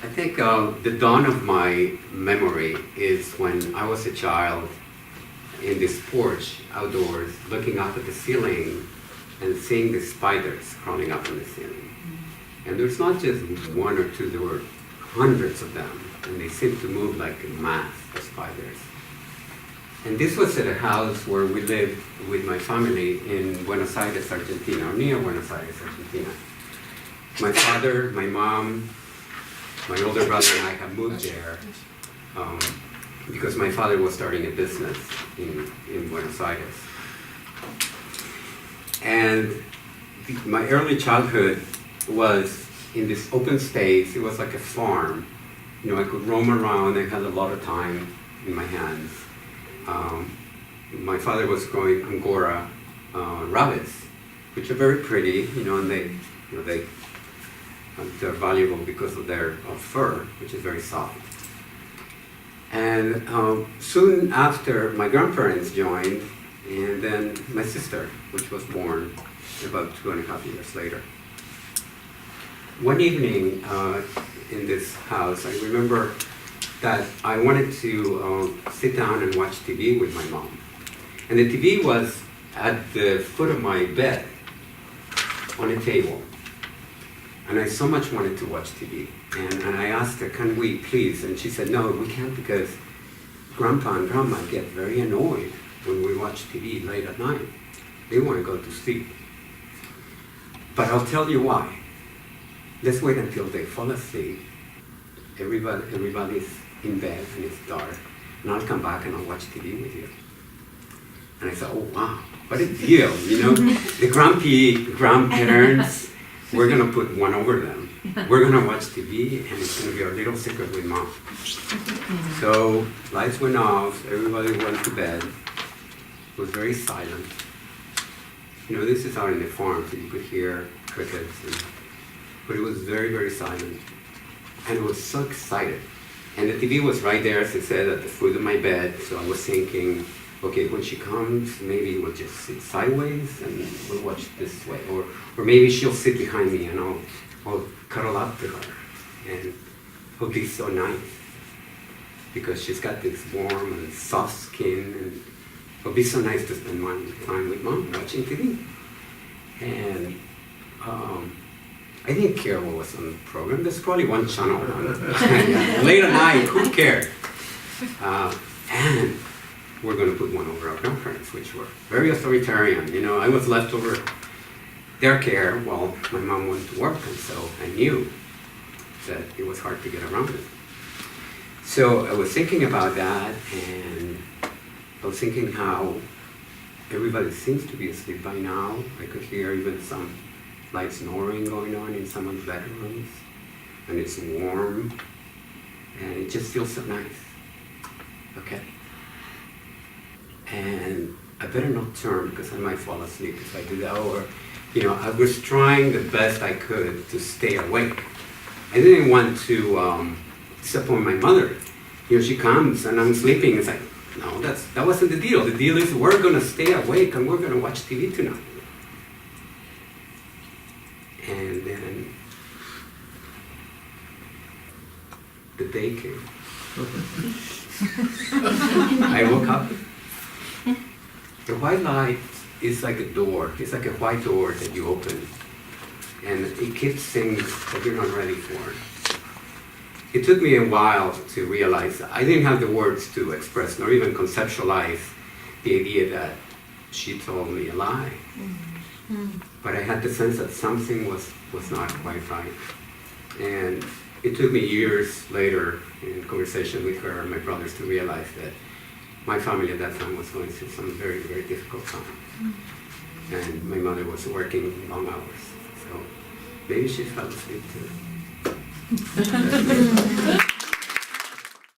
I think the dawn of my memory is when I was a child in this porch outdoors, looking up at the ceiling and seeing the spiders crawling up on the ceiling. And there's not just one or two, there were hundreds of them, and they seemed to move like a mass of spiders. And this was at a house where we lived with my family in Buenos Aires, Argentina, or near Buenos Aires, Argentina. My father, my mom, my older brother and I had moved there because my father was starting a business in Buenos Aires. And my early childhood was in this open space. It was like a farm. You know, I could roam around. I had a lot of time in my hands. My father was growing Angora rabbits, which are very pretty, you know, and they're valuable because of their fur, which is very soft. And soon after, my grandparents joined, and then my sister, which was born about 2.5 years later. One evening in this house, I remember that I wanted to sit down and watch TV with my mom. And the TV was at the foot of my bed on a table. And I so much wanted to watch TV. And I asked her, can we please? And she said, no, we can't because Grandpa and Grandma get very annoyed when we watch TV late at night. They want to go to sleep. But I'll tell you why. Let's wait until they fall asleep. Everybody's in bed and it's dark. And I'll come back and I'll watch TV with you. And I said, oh wow, what a deal, you know? The grandparents, we're gonna put one over them. We're gonna watch TV and it's gonna be our little secret with Mom. So lights went off, everybody went to bed. It was very silent. You know, this is out in the farm, so you could hear crickets, but it was very, very silent. And I was so excited. And the TV was right there, as I said, at the foot of my bed, so I was thinking, okay, when she comes, maybe we'll just sit sideways and we'll watch this way. Or maybe she'll sit behind me and I'll cuddle up to her. And it'll be so nice. Because she's got this warm and soft skin, and it'll be so nice to spend my time with Mom watching TV. And I didn't care what was on the program. There's probably one channel on late at night, who cared? And we're going to put one over our grandparents, which were very authoritarian. You know, I was left over their care while my mom went to work, and so I knew that it was hard to get around it. So I was thinking about that, and I was thinking how everybody seems to be asleep by now. I could hear even some light snoring going on in some of the bedrooms, and it's warm, and it just feels so nice. Okay. And I better not turn because I might fall asleep if I do that. Or, you know, I was trying the best I could to stay awake. I didn't want to disappoint my mother. You know, she comes and I'm sleeping. It's like, no, that wasn't the deal. The deal is we're going to stay awake and we're going to watch TV tonight. And then the day came. I woke up. The white light is like a door. It's like a white door that you open. And it keeps things that you're not ready for. It took me a while to realize that I didn't have the words to express nor even conceptualize the idea that she told me a lie. But I had the sense that something was not quite right. And it took me years later in conversation with her and my brothers to realize that my family at that time was going through some very, very difficult time. And my mother was working long hours. So maybe she fell asleep too.